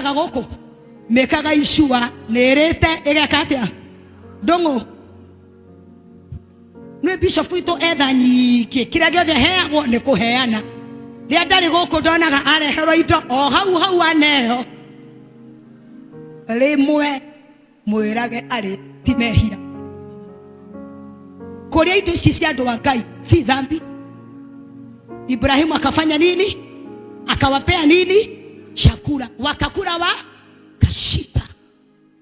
gagoko mekaga ishua nerete egakatia dongo no bishop wito etha nyiki kira giothe heagwo ni kuheana ria ndari goko ndonaga areherwo indo o hau aneho rimwe mwirage ari timehia kuria indo ici cia andu wa Ngai si dhambi. Ibrahimu akafanya nini? Akawapea nini? Chakula. Wakakula wakashiba.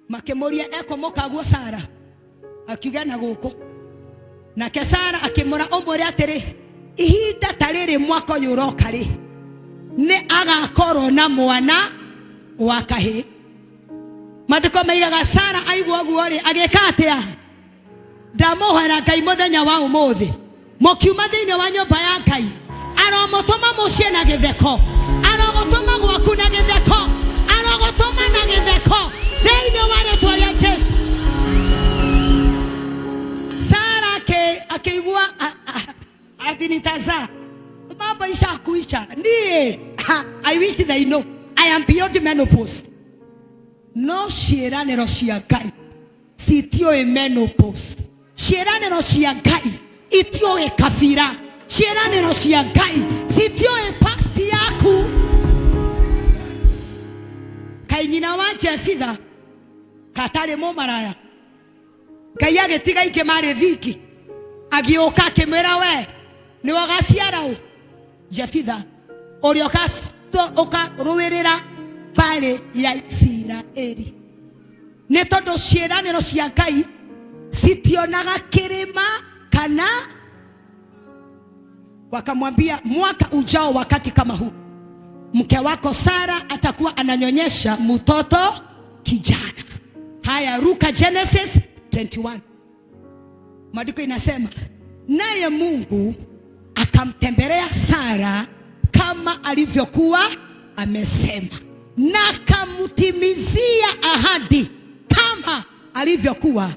Makemoria eko mokaguo Sara akiuga na goko na ke Sara akimora omore atiri ihinda tariri mwaka uyu uroka ri ni agakorwo na mwana wa kahi. Mandiko maigaga Sara aigua guo ri agika atia ndamuhera Ngai muthenya wa umuthi mokiuma thiini wa nyumba ya Ngai aromotoma mucie na githeko arogotoma gwaku na githeko arogotoma na githeko thiini wa rĩtwa rĩa Jesu. Sara akigua atinitaza baba isha kuisha nie I wish they know I am beyond menopause. No ciĩranĩro cia Ngai citioĩ menopause. Ciĩranĩro cia Ngai itioĩ kabira. Ciĩranĩro cia Ngai citioĩ past yaku. Kainina wa Jefitha katari mumaraya Ngai agĩtiga ingĩ marĩ thiki agĩũka akĩmwĩra we nĩ wagaciara ũ Jefitha ũrĩa ũkarũĩrĩra mbarĩ ya Isiraeli. Nĩ tondũ ciĩranĩro cia Ngai sitionaga kĩrĩma kana. Wakamwambia mwaka ujao wakati kama huu mke wako Sara atakuwa ananyonyesha mtoto kijana. Haya, ruka Genesis 21. Maandiko inasema naye Mungu akamtembelea Sara kama alivyokuwa amesema na akamtimizia ahadi kama alivyokuwa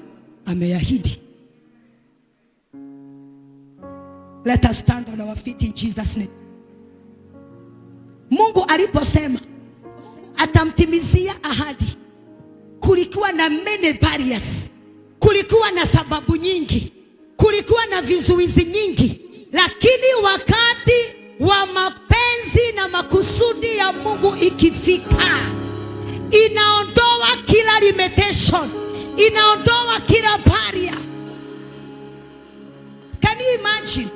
ameahidi. Let us stand on our feet in Jesus' name. Mungu aliposema atamtimizia ahadi, kulikuwa na many barriers, kulikuwa na sababu nyingi, kulikuwa na vizuizi nyingi, lakini wakati wa mapenzi na makusudi ya Mungu ikifika, inaondoa kila limitation, inaondoa kila barrier. Can you imagine?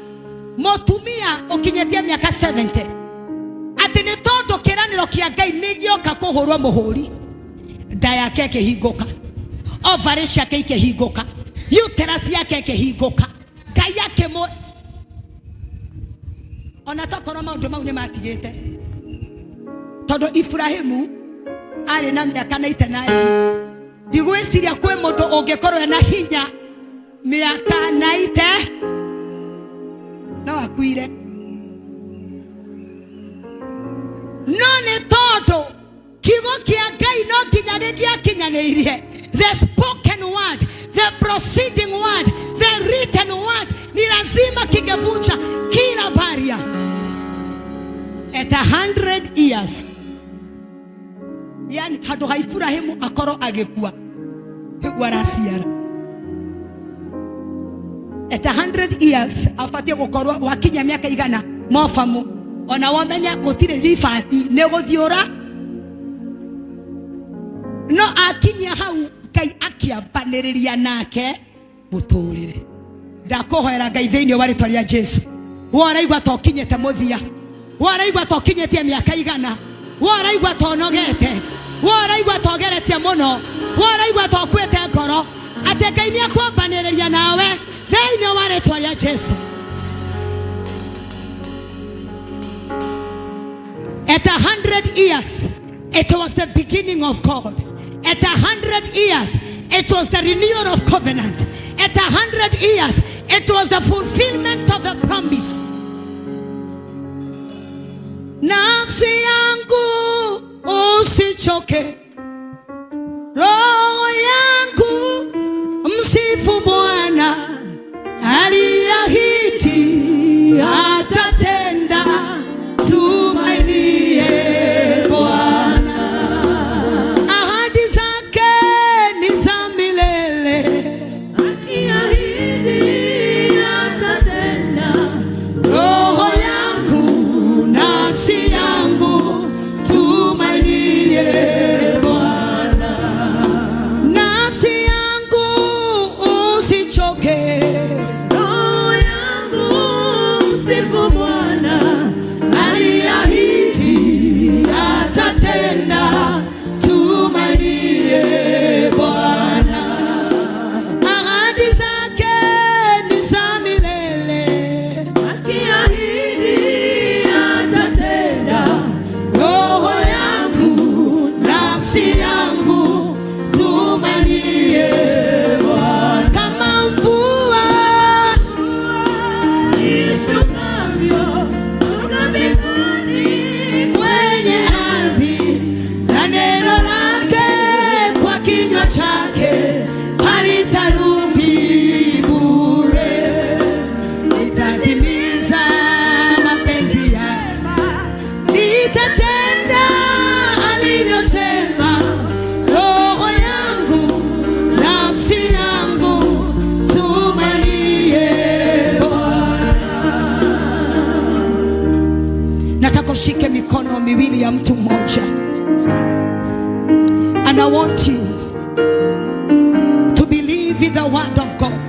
Motumia ukinyetia miaka 70 ati ni tondu kiraniro kia Ngai ni gioka kuhurwo muhuri nda yake ikihinguka, ovaries ciake ikihinguka, uterus yake ikihinguka, Ngai yake ona tokorwo maundu mau ni matigite. Tondu Ibrahimu ari na miaka 99 ndigwiciria kwi mundu ungikorwo na hinya miaka 90 no akuire. No ni tondu kigo kia Ngai no nginya gĩgĩakinyanĩirie. The spoken word, the proceeding word, the written word ni lazima kingevunja kila barrier. At 100 years, yani handu ha Ibrahimu akorwo agĩkua hĩgwa raciara. At 100 years afatie gukorwo wakinya miaka igana mofamu ona wamenya gutire rifati ne guthiura. No akinya hau Ngai akiambanĩrĩria nake muturire. Ndakuhoera Ngai thĩinĩ wa rĩtwa rĩa Jesu, woraigua tokinyete muthia, woraigua tokinyete miaka igana, woraigua tonogete, woraigua togeretie muno, woraigua tokwete ngoro, ati Ngai nĩ akwambanĩrĩria nawe thĩinĩ wa rĩtwa rĩa Jesu. At 100 years, it was the beginning of God. At 100 years, it was the renewal of covenant. At 100 years, it was the fulfillment of the promise. Nafsi yangu usichoke, roho yangu msifu Bwana, aliahidi atatenda, tumainie Bwana. ya mtu mmoja. And I want you to believe in the word of God.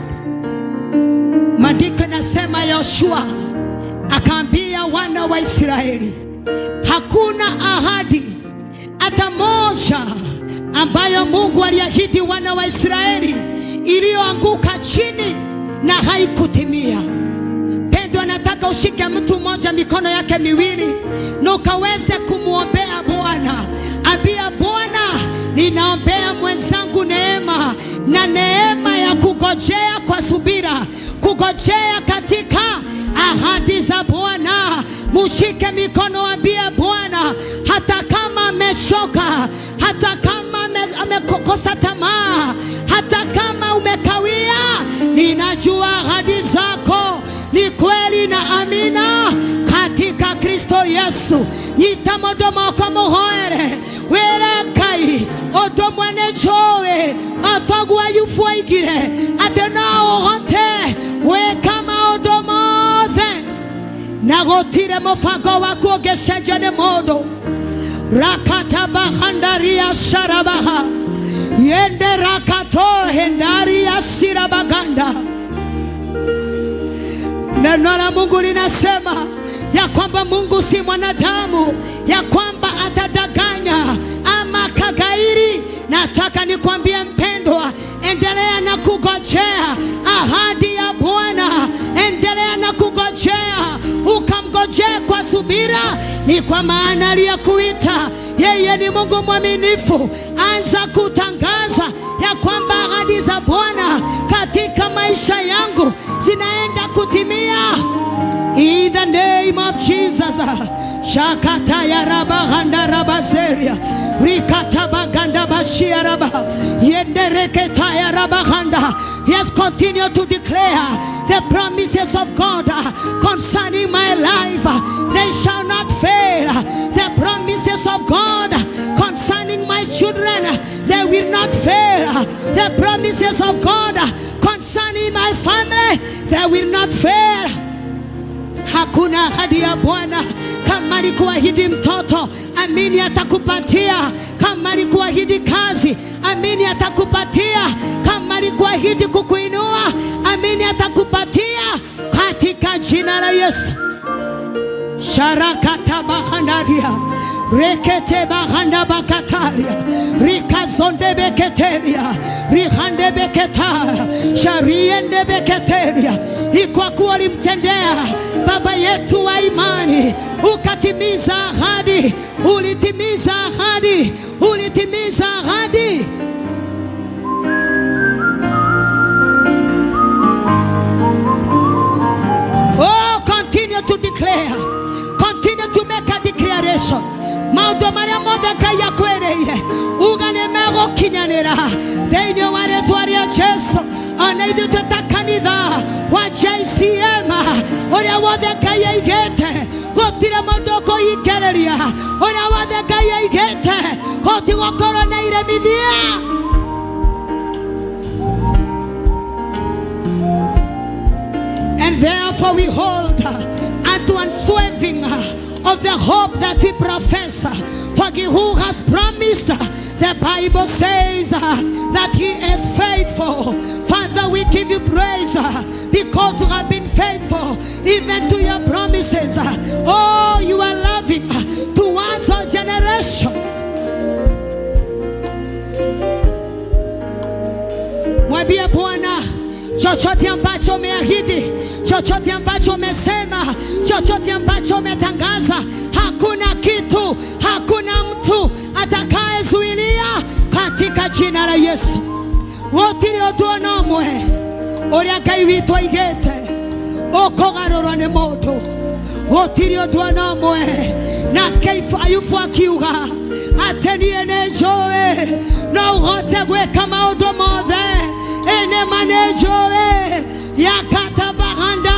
Maandiko yanasema Yoshua akaambia wana wa Israeli, hakuna ahadi hata moja ambayo Mungu aliahidi wana wa Israeli iliyoanguka chini na haikutimia. Pendo, nataka ushike mtu mmoja mikono yake miwili na ukaweze kumuombea Bwana. Ambia Bwana, ninaombea mwenzangu neema, na neema ya kugojea kwa subira, kugojea katika ahadi za Bwana. Mushike mikono, ambia Bwana, hata kama amechoka, hata kama amekosa tamaa, hata kama umekawia, ninajua ahadi zako ni kweli na amina katika Kristo Yesu. Nyitamodomo kamuhoere werekai odomwane jowe atogwa yufwa igire atenao hote we kama odomothe nagotire mofago wako gesejane modo rakata bahandaria sharabaha yende rakato hendaria sirabaganda. Neno la Mungu linasema ya kwamba Mungu si mwanadamu ya kwamba atadanganya ama kagairi. Nataka nikwambie mpendwa, endelea na kugojea ahadi ya Bwana, endelea na kugojea, ukamgojea kwa subira, ni kwa maana aliyekuita yeye ni Mungu mwaminifu. Anza kutangaza ya kwamba ahadi za Bwana katika maisha yangu zinaenda kutimia. In the name of Jesus. Shakata ya rabaganda rabazeria rikata baganda bashia raba yendereketa ya rabaganda. Yes, continue to declare the promises of God concerning my life. They shall not fail. The promises of God concerning my children, they will not fail. The promises of God concerning my family, they will not fail. Hakuna ahadi ya Bwana kama alikuahidi mtoto, amini atakupatia. Kama alikuahidi kazi, amini atakupatia. Kama alikuahidi kukuinua, amini atakupatia katika jina la Yesu. Sharakata bahandaria rekete bahanda bakataria rikazonde beketeria rihande beketaya shariende beketeria. Kwa kuwa ulimtendea baba yetu wa imani, ukatimiza ahadi, ulitimiza ahadi, ulitimiza ahadi. Oh, continue to declare, continue to make a declaration. Maudo maria moda kaya kwereire ugane mego kinyanera theinio wale twaria Jesu ona ithu tutakanitha wa JCM oria wothe kaya igete gotire mundu kuikereria oria wothe kaya igete goti gokoro na iremithia. And therefore we hold unto unswerving of the hope that we profess. For he who has promised, the Bible says that he is faithful. Father, we give you praise because you have been faithful even to your promises. Oh, you are loving towards our generations. Mwambie Bwana, chochote ambacho umeahidi, chochote ambacho umesema, chochote ambacho umetangaza, hakuna kitu, hakuna mtu atakayezuilia katika jina la Yesu. Wotiri otuona mwe oria Ngai witũ igete ũkũgarũrwo nĩ mũndũ. Wotiri otuona mwe na Ayubu akiuga atĩ niĩ nĩ njũĩ no ũhote gwĩka maũndũ mothe. Ene manejoe yakata bahanda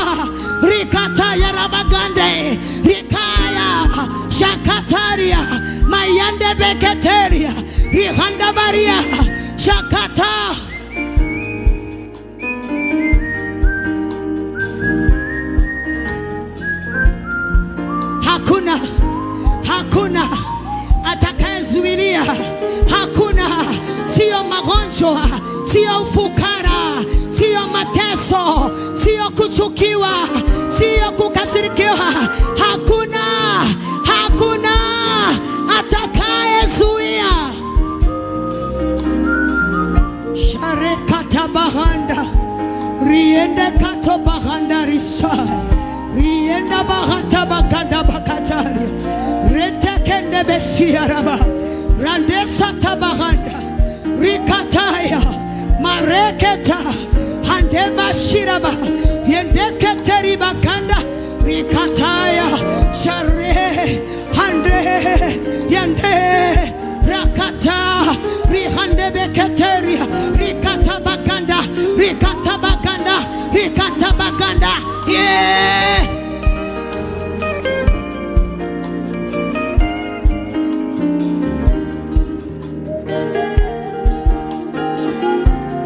rikata ya rabagande rikaya shakataria mayande beketeria rihanda baria shakata. Hakuna ugonjwa, sio ufukara, sio mateso, sio kuchukiwa, sio kukasirikiwa. Hakuna atakayezuia. Sharekata bahanda riende kato bahanda risa rienda bahata bakanda bakatari retekende besiaraba randesa tabahanda rikataya mareketa hande bashiraba yendeketeri bakanda rikataya share hande yande rakata rihande beketeria rikata bakanda yeah.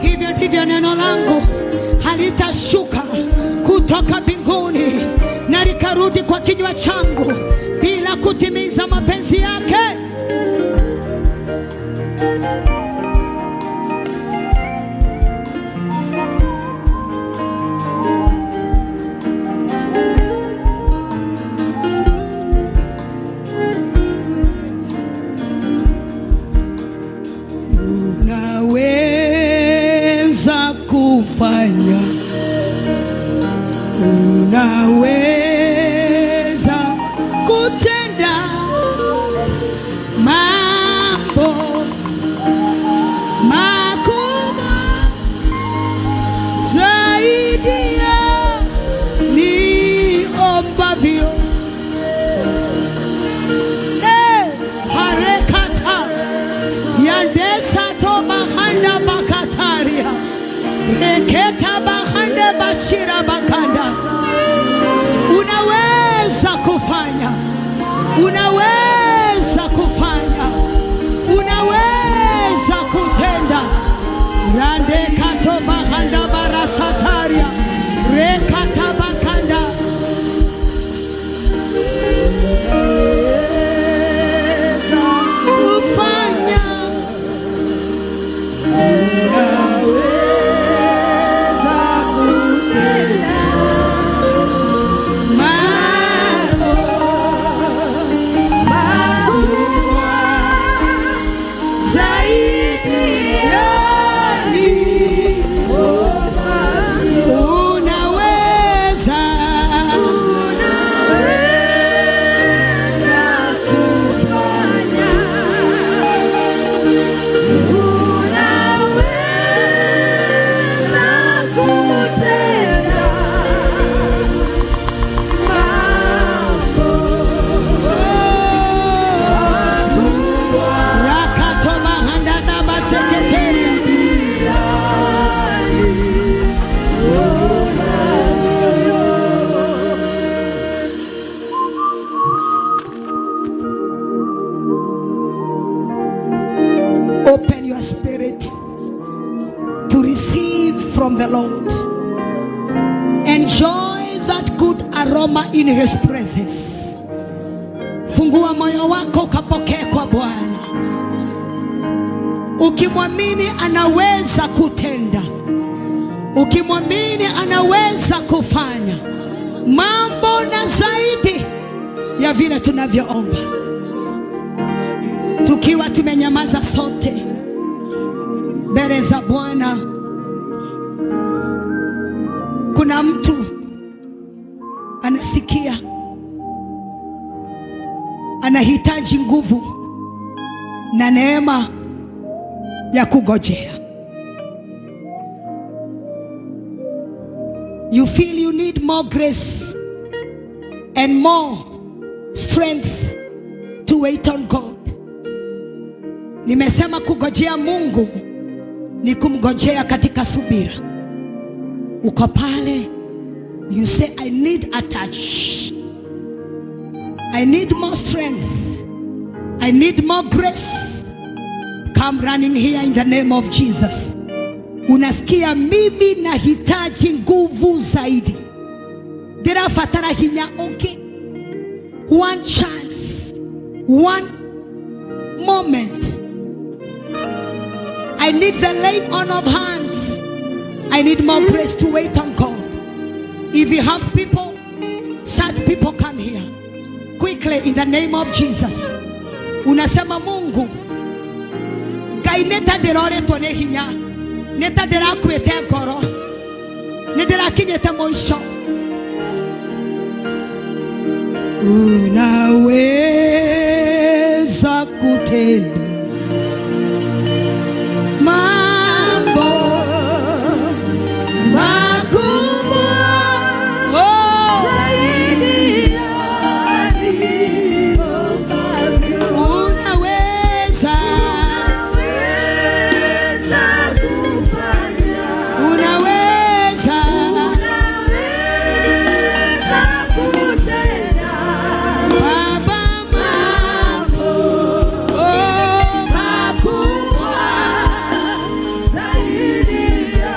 Hivyo ndivyo neno langu halitashuka kutoka mbinguni na likarudi kwa kinywa changu bila kutimiza mapenzi yake. Unaweza kufanya, unaweza kutenda mambo makubwa zaidi ya niombavyo. Harekata yandesa to bahanda bakataria reketa bahande bashira bakanda. Unaweza kufanya, unaweza kufanya, unaweza kutenda. Rande kato bahanda barasataria rekata bakanda. Kufanya, unaweza kutenda mambo makubwa zaidi ya niombavyo. Unaweza rakato bahanda daba seketeria. Open your spirit to receive from the Lord. Enjoy that good aroma in His presence. Fungua moyo wako ukapokee kwa Bwana. Ukimwamini anaweza kutenda, ukimwamini anaweza kufanya mambo na zaidi ya vile tunavyoomba. Tukiwa tumenyamaza sote mbele za Bwana, kuna mtu anasikia anahitaji nguvu na neema ya kungojea. You feel you need more grace and more strength to wait on God. Nimesema kungojea Mungu ni kumngojea katika subira. Uko pale, you say I need a touch, I need more strength, I need more grace. Come running here in the name of Jesus. Unasikia mimi nahitaji nguvu zaidi. Ndirafatara hinya onge. One chance, one moment. I need the laying on of hands. I need more grace to wait on God. If you have people, such people come here quickly in the name of Jesus. Unasema Mungu Ngai neta ndiroretwo ni hinya, neta ndirakwite ngoro, ndirakinyite mwisho. Unaweza kutenda mambo makubwa zaidi ya unaweza kufanya, unaweza kutenda Baba mambo makubwa zaidi ya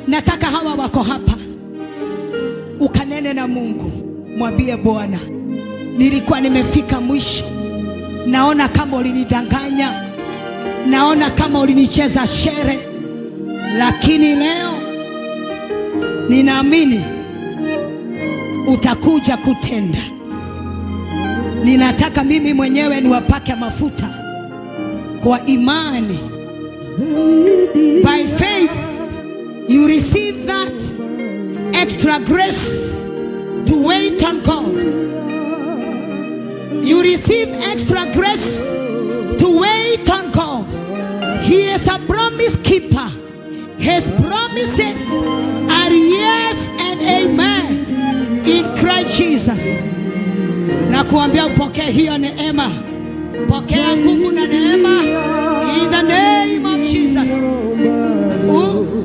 nataka hawa wako hapa ukanene na Mungu, mwambie Bwana, nilikuwa nimefika mwisho, naona kama ulinidanganya, naona kama ulinicheza shere, lakini leo ninaamini utakuja kutenda. Ninataka mimi mwenyewe niwapake mafuta kwa imani. By faith you receive that extra grace to wait on God. You receive extra grace to wait on God. He is a promise keeper. His promises are yes and amen in Christ Jesus. Na kuambia upokee hiyo neema, pokea nguvu na neema in the name of Jesus.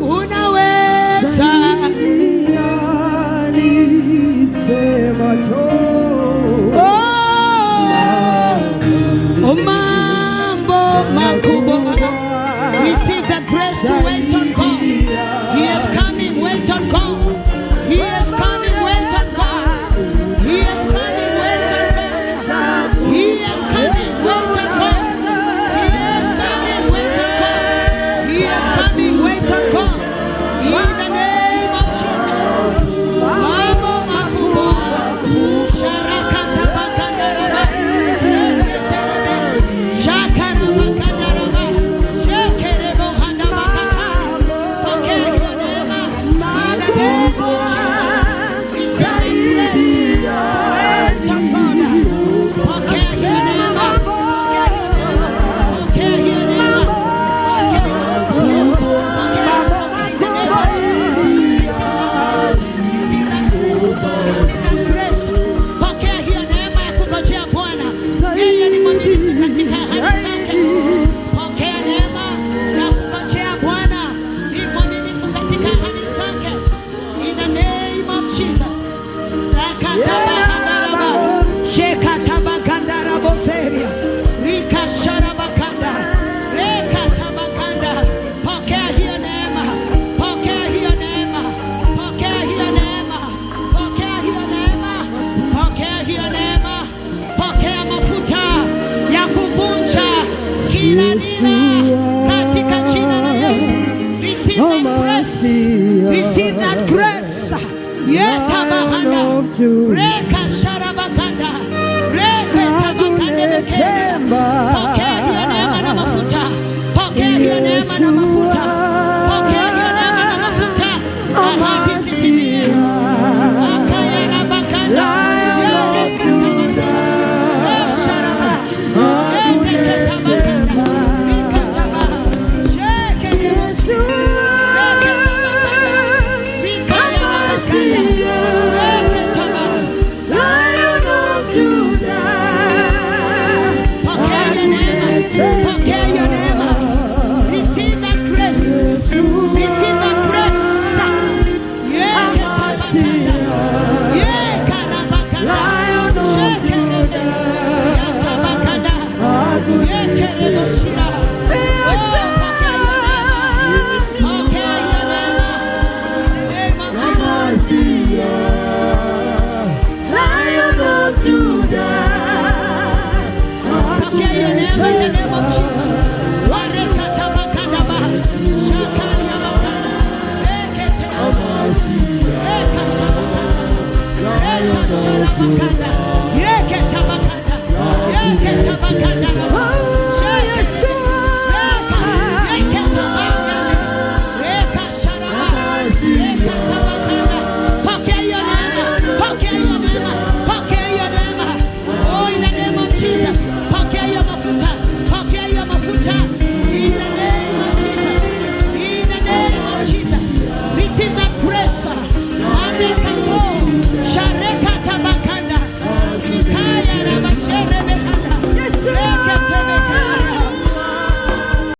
Unaweza mambo makubwa. Receive the grace to wait on God. He is coming, wait on God. He is coming, wait on God. He is coming, wait on God. He is coming, wait on God. He is coming, wait on God. He is coming, wait on God. In the name of Jesus. Mambo makubwa. Sharakata bakandaraba. Shakaraba kandaraba. Shekerebo handabakata. Pokea hiyo neema. In the name of Jesus. Receive grace. Wait on God. Pokea hiyo neema. Pokea hiyo neema. Pokea hiyo neema ya kungojea Bwana. Yeye ni mwaminifu katika ahadi zake. Pokea neema ya kungojea Bwana. Ni mwaminifu katika ahadi zake. In the name of Jesus. Rakatabakandaraba. Shekatabakandarabosheria. Rikasharabakanda. Rekatabakanda. Pokea hiyo neema. Pokea hiyo neema. Pokea hiyo neema. Pokea hiyo neema. Pokea hiyo neema. Pokea mafuta ya kuvunja kila nira katika jina la Yesu. Receive that grace. Receive that grace. Yetabahanda.